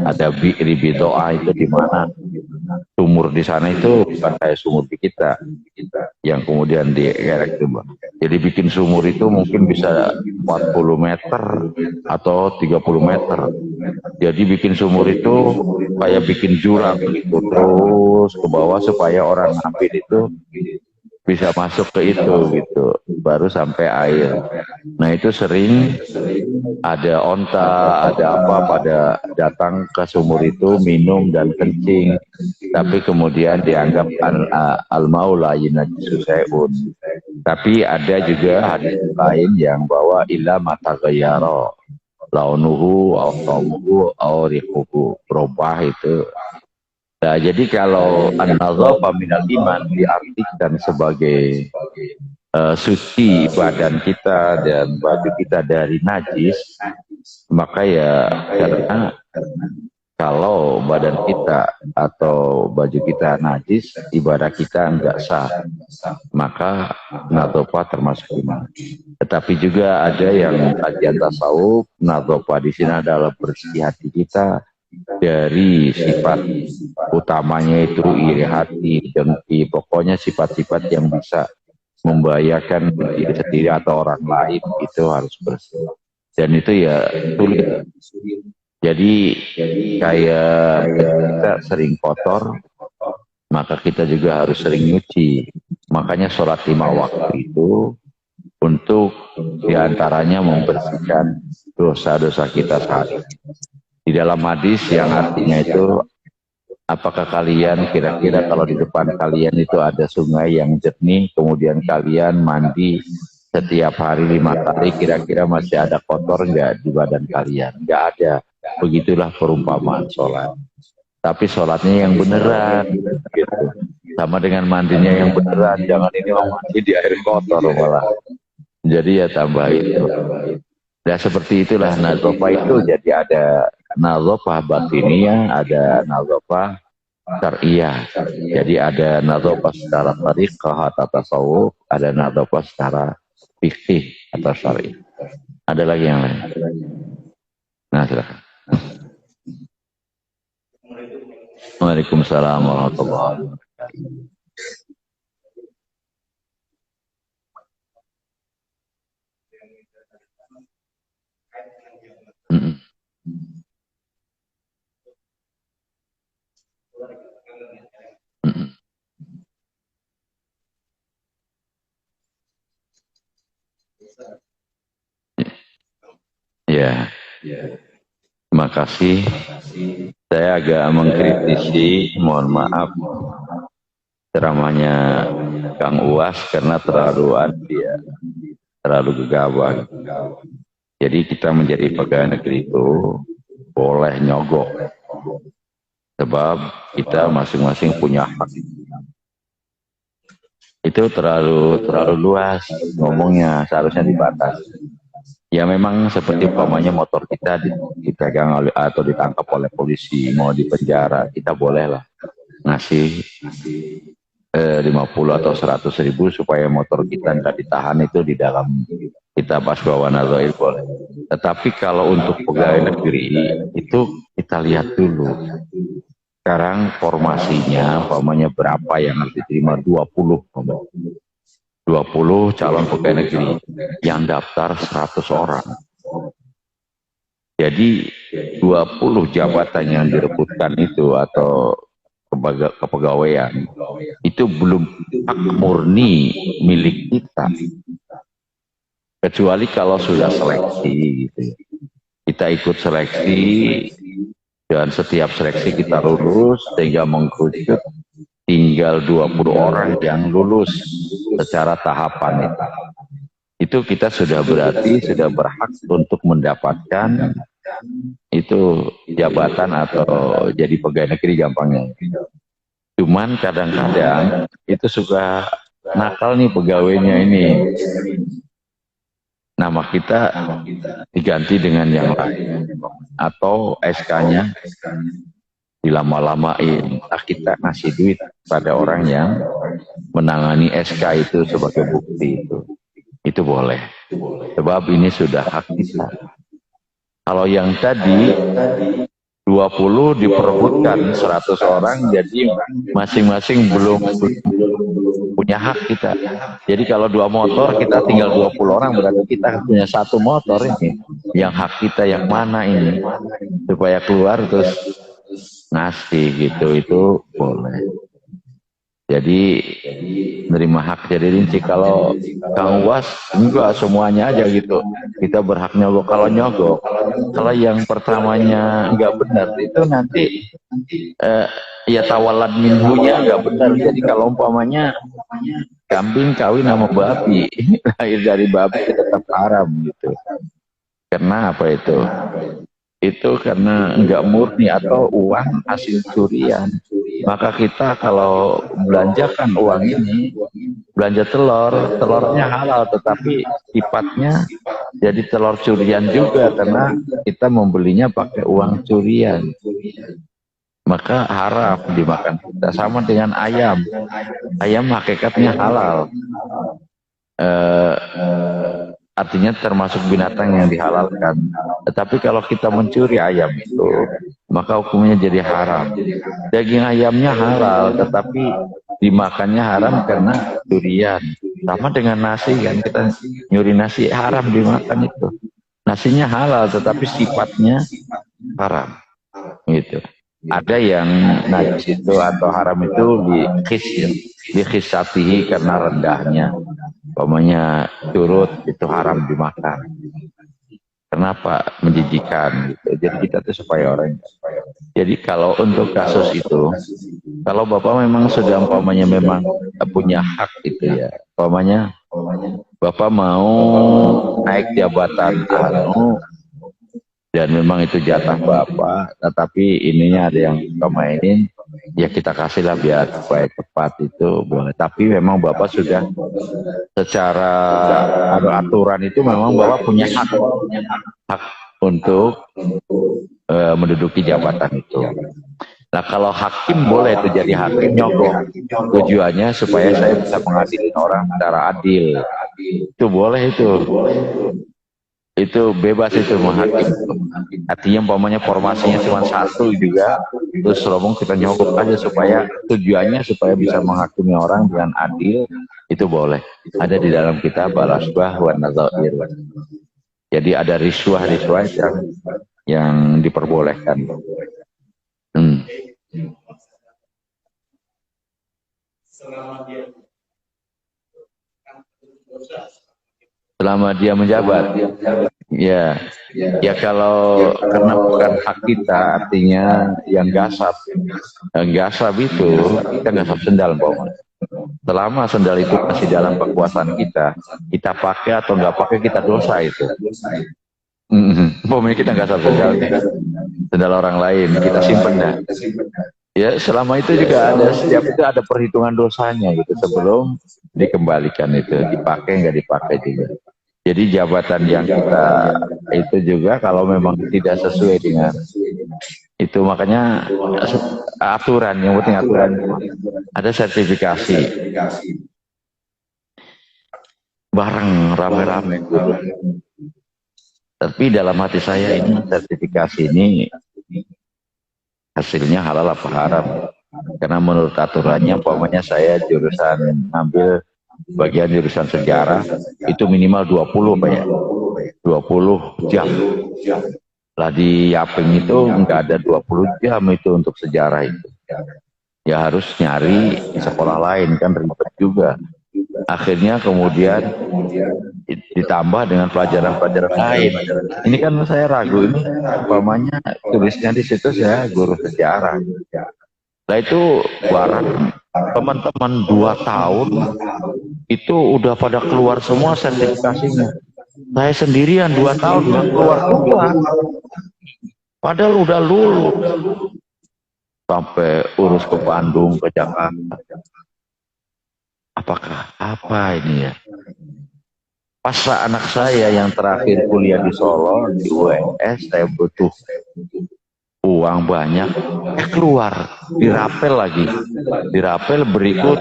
Speaker 2: ada bi'ri bidoa itu di mana sumur di sana itu bukan kayak sumur di kita yang kemudian dikerek itu. Jadi bikin sumur itu mungkin bisa 40 meter atau 30 meter. Jadi bikin sumur itu kayak bikin jurang gitu terus ke bawah supaya orang ambil itu bisa masuk ke itu gitu, baru sampai air. Nah itu sering ada onta, ada apa pada datang ke sumur itu minum dan kencing, tapi kemudian dianggap al-maula yunajisuseun. Tapi ada juga hadis lain yang bahwa illa mataghayyara launuhu au tamuhu au rihuhu, berubah itu. Nah, jadi kalau an-nadhafa minal iman diartikan sebagai suci badan kita dan baju kita dari najis, maka ya karena kalau badan kita atau baju kita najis, ibadah kita enggak sah, maka nadhafa termasuk iman. Tetapi juga ada yang kajian tasawuf, nadhafa di sini adalah bersih hati kita dari sifat utamanya itu iri hati, dengki, pokoknya sifat-sifat yang bisa membahayakan diri sendiri atau orang lain itu harus bersih. Dan itu ya sulit. Jadi kayak kita sering kotor, maka kita juga harus sering nyuci. Makanya sholat 5 waktu itu untuk diantaranya membersihkan dosa-dosa kita sehari. Di dalam hadis yang artinya itu, apakah kalian kira-kira kalau di depan kalian itu ada sungai yang jernih, kemudian kalian mandi setiap hari 5 kali, kira-kira masih ada kotor nggak di badan kalian? Nggak ada. Begitulah perumpamaan sholat. Tapi sholatnya yang beneran, gitu. Sama dengan mandinya yang beneran, jangan ini mau mandi di air kotor malah. Jadi ya tambah itu. Dan seperti itulah nadhafa itu, jadi ada nadhafa batiniyah, ada nadhafa syar'iyah. Jadi ada nadhafa secara tariqah atau tasawuf, ada nadhafa secara fikih atau syar'i. Ada lagi yang lain? Nah, silakan. Waalaikumsalam warahmatullahi wabarakatuh. Ya, terima kasih. Saya agak mengkritisi, mohon maaf, ceramahnya Kang Uwas karena terlalu gegabah. Jadi kita menjadi pegawai negeri itu boleh nyogok, sebab kita masing-masing punya hak. Itu terlalu luas ngomongnya, seharusnya dibatasi. Ya memang seperti umpamanya motor kita dipegang oleh atau ditangkap oleh polisi, mau dipenjara, kita bolehlah ngasih 50 atau 100 ribu supaya motor kita nggak ditahan, itu di dalam kitab Asbawan Nadhair boleh. Tetapi kalau untuk pegawai negeri itu kita lihat dulu. Sekarang formasinya umpamanya berapa yang harus diterima, 20 calon pegawai negeri yang daftar 100 orang. Jadi 20 jabatan yang direbutkan itu atau kepegawaian itu belum hak murni milik kita, kecuali kalau sudah seleksi gitu. Kita ikut seleksi dan setiap seleksi kita lulus sehingga mengkerucut tinggal 20 orang yang lulus secara tahapan itu kita sudah berarti sudah berhak untuk mendapatkan itu jabatan atau jadi pegawai negeri gampangnya. Cuman kadang-kadang itu suka nakal nih pegawainya ini, nama kita diganti dengan yang lain atau SK-nya dilama-lamain. Nah, kita ngasih duit pada orang yang menangani SK itu sebagai bukti itu boleh, sebab ini sudah hak kita. Kalau yang tadi 20 20 diperebutkan 100 orang, jadi masing-masing belum punya hak kita. Jadi kalau 2 motor kita tinggal 20 orang, berarti kita punya 1 motor ini. Yang hak kita yang mana ini? Supaya keluar terus ngasih gitu, itu boleh. Jadi nerima hak jadi rinci. Kalau Kang Uwas enggak, semuanya aja gitu. Kita berhak nyogok. Kalau nyogok, kalau yang pertamanya enggak benar, itu nanti ya tawalad minhunya enggak benar. Jadi kalau umpamanya kambing kawin sama babi, lahir dari babi tetap haram gitu. Karena apa itu? Itu karena enggak murni atau uang hasil curian. Maka kita kalau belanjakan uang ini, belanja telur, telurnya halal, tetapi sifatnya jadi telur curian juga karena kita membelinya pakai uang curian. Maka haram dimakan kita. Sama dengan ayam. Ayam hakikatnya halal. Artinya termasuk binatang yang dihalalkan. Tetapi kalau kita mencuri ayam itu, maka hukumnya jadi haram. Daging ayamnya halal, tetapi dimakannya haram karena curian. Sama dengan nasi kan, kita nyuri nasi haram dimakan itu. Nasinya halal, tetapi sifatnya haram. Gitu. Ada yang najis itu atau haram itu dikhisatihi karena rendahnya. Umpamanya curut itu haram dimakan. Kenapa? Menjijikan gitu. Jadi kita tuh supaya orang. Jadi kalau untuk kasus itu, kalau Bapak memang sudah umpamanya memang punya hak itu ya. Umpamanya Bapak mau naik jabatan dan memang itu jatah Bapak, tetapi ininya ada yang mainin, ya kita kasihlah biar supaya cepat itu boleh. Tapi memang Bapak sudah secara aturan itu memang Bapak punya hak untuk menduduki jabatan itu. Nah kalau hakim boleh itu jadi hakim nyogok. Tujuannya supaya saya bisa mengadili orang secara adil. Itu boleh itu. Itu bebas itu menghakim. Artinya umpamanya formasinya cuma 1 juga, terus rombong kita nyogok aja supaya tujuannya supaya bisa menghakimi orang dengan adil, itu boleh. Ada di dalam kitab Al-Asbah wa Nadzair. Jadi ada riswah yang diperbolehkan. Selama dia menjabat, ya karena bukan hak kita, artinya yang gasap itu kita gasap sendal, selama sendal itu masih dalam kekuasaan kita pakai atau nggak pakai kita dosa itu. Pokoknya kita gasap sendal orang lain, kita simpen dah. Ya selama itu juga ada, setiap itu ada perhitungan dosanya gitu sebelum dikembalikan itu, dipakai nggak dipakai juga. Jadi jabatan yang kita itu juga kalau memang tidak sesuai dengan itu, makanya aturan, yang penting aturan, ada sertifikasi bareng rame-rame. Tapi dalam hati saya ini sertifikasi ini hasilnya halal apa haram? Karena menurut aturannya, umpamanya saya jurusan ngambil bagian jurusan sejarah, itu minimal 20 Pak ya, 20 jam. Lah di Yaping itu nggak ada 20 jam itu untuk sejarah itu. Ya harus nyari sekolah lain, kan ribet juga. Akhirnya kemudian ditambah dengan pelajaran-pelajaran lain. Ini kan saya ragu, ini umpamanya tulisnya di situ saya guru sejarah. Nah itu barang teman-teman 2 tahun itu udah pada keluar semua sertifikasinya. Saya sendirian 2 tahun nggak keluar. Padahal udah lulus. Sampai urus ke Bandung, ke Jakarta. Apakah apa ini ya? Pas anak saya yang terakhir kuliah di Solo, di UNS, saya butuh uang banyak, keluar, dirapel lagi, dirapel berikut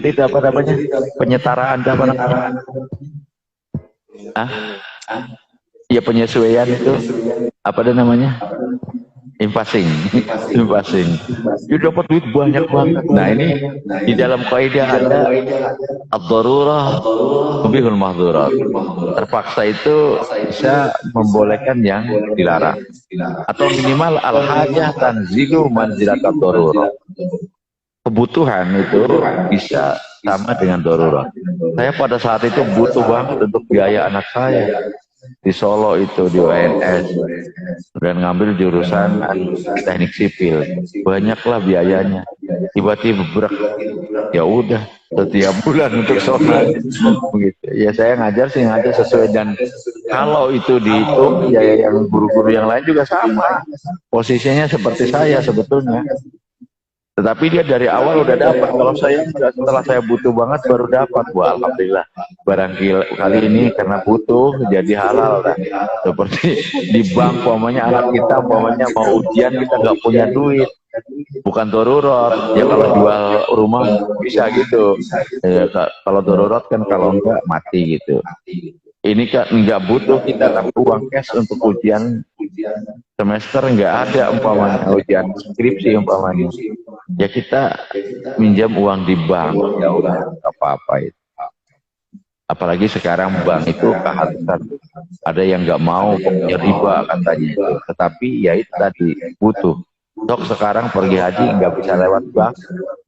Speaker 2: itu apa namanya, penyetaraan apa namanya, ya penyesuaian itu apa namanya, Impasing, impasing. Dia dapat duit banyak banget. Nah ini di dalam kaidah ada ad-darurah tubihul mahdzurat. Terpaksa itu bisa membolehkan yang dilarang. Atau minimal al-hajah tanzilu manzilat ad-darurah. Kebutuhan itu bisa sama dengan darurat. Saya pada saat itu butuh banget untuk biaya anak saya. Di Solo itu di UNS dan ngambil jurusan teknik sipil, banyaklah biayanya. Tiba-tiba berak, ya udah setiap bulan untuk sholat begitu. Ya saya ngajar sih ngajar sesuai, dan kalau itu dihitung ya yang guru-guru yang lain juga sama posisinya seperti saya sebetulnya. Tetapi dia dari awal udah dapat. Kalau saya setelah saya butuh banget baru dapat. Wah, alhamdulillah. Barangkali ini karena butuh jadi halal lah. Seperti di bank, umpamanya anak kita umpamanya mau ujian kita nggak punya duit. Bukan darurat. Ya kalau jual rumah bisa gitu. Ya, kalau darurat kan kalau enggak mati gitu. Ini kan nggak butuh kita tapi uang cash untuk ujian semester nggak ada umpamanya, ujian skripsi umpamanya. Ya kita minjam uang di bank, ya udah apa-apa itu. Apalagi sekarang bank itu keharusan. Ada yang nggak mau punya riba katanya itu. Tetapi ya itu tadi butuh. Dok sekarang pergi haji nggak bisa lewat bank,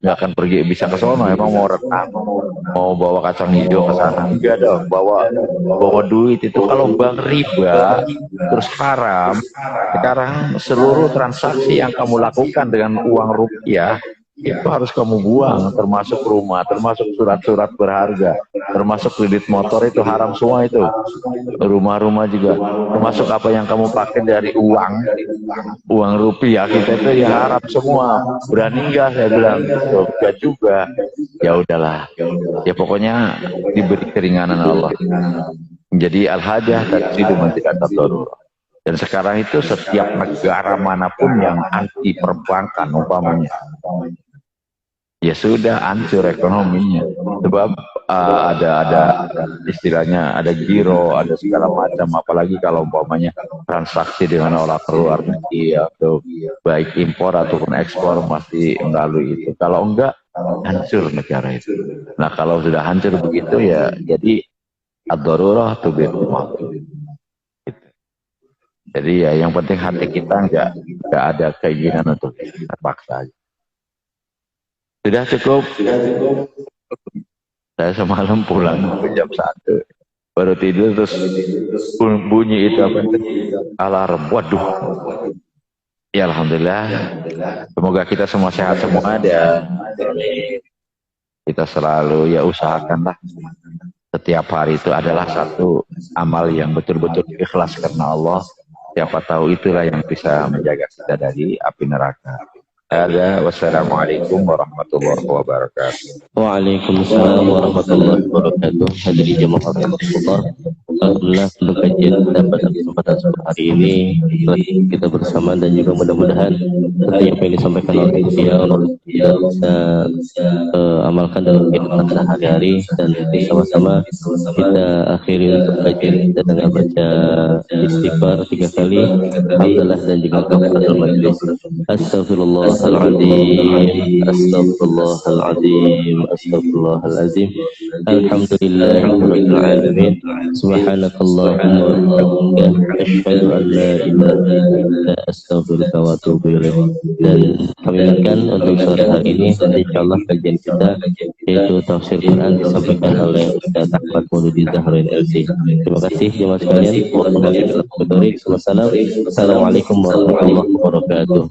Speaker 2: nggak akan pergi bisa ke sono. Emang mau renang, mau bawa kacang hijau ke sana, enggak dong. Bawa duit itu kalau bank riba terus haram. Sekarang seluruh transaksi yang kamu lakukan dengan uang rupiah itu harus kamu buang, termasuk rumah, termasuk surat-surat berharga, termasuk kredit motor itu haram semua itu. Rumah-rumah juga, termasuk apa yang kamu pakai dari uang rupiah kita itu ya haram semua. Berani nggak saya bilang, enggak juga. Ya udahlah, ya pokoknya diberi keringanan Allah. Jadi al-hajah taksidu man tidak ad-darurah. Dan sekarang itu setiap negara manapun yang anti perbankan umpamanya, ya sudah hancur ekonominya. Sebab ada istilahnya ada giro, ada segala macam. Apalagi kalau umpamanya transaksi dengan orang luar negeri atau baik impor ataupun ekspor masih melalui itu. Kalau enggak hancur negara itu. Nah kalau sudah hancur begitu ya jadi ad-darurah tubihul mahdzurat. Jadi ya yang penting hati kita nggak ada keinginan untuk terpaksa. Sudah cukup. Saya semalam pulang jam 1 baru tidur terus bunyi itu apa itu alarm. Waduh. Ya alhamdulillah. Semoga kita semua sehat semua dan kita selalu ya usahakanlah setiap hari itu adalah satu amal yang betul-betul ikhlas karena Allah. Siapa tahu itulah yang bisa menjaga kita dari api neraka. Wassalamualaikum warahmatullahi wabarakatuh.
Speaker 1: Waalaikumsalam warahmatullahi wabarakatuh. Hadirin jemaah Allah, alhamdulillah untuk kajian kita pada kesempatan sore hari ini kita bersama, dan juga mudah-mudahan seperti yang disampaikan oleh beliau kita bisa amalkan dalam kehidupan sehari-hari, dan sama-sama kita akhiri untuk kajian kita dengan baca istighfar 3 kali, alhamdulillah, dan juga kafaratul majlis. Astagfirullah Al-Azim, Astaghfirullahaladzim, Astaghfirullahaladzim. Alhamdulillahirabbil alamin. Subhanakallahumma wa bihamdika asyhadu an la ilaha illa anta astaghfiruka wa atubu ilaik. Dan kami ingatkan untuk sore hari ini insyaallah kajian kita yaitu tafsir Quran disampaikan oleh Ustaz Ahmad Mauludi Zahrain LC. Terima kasih jemaah sekalian. Wassalamualaikum warahmatullahi wabarakatuh.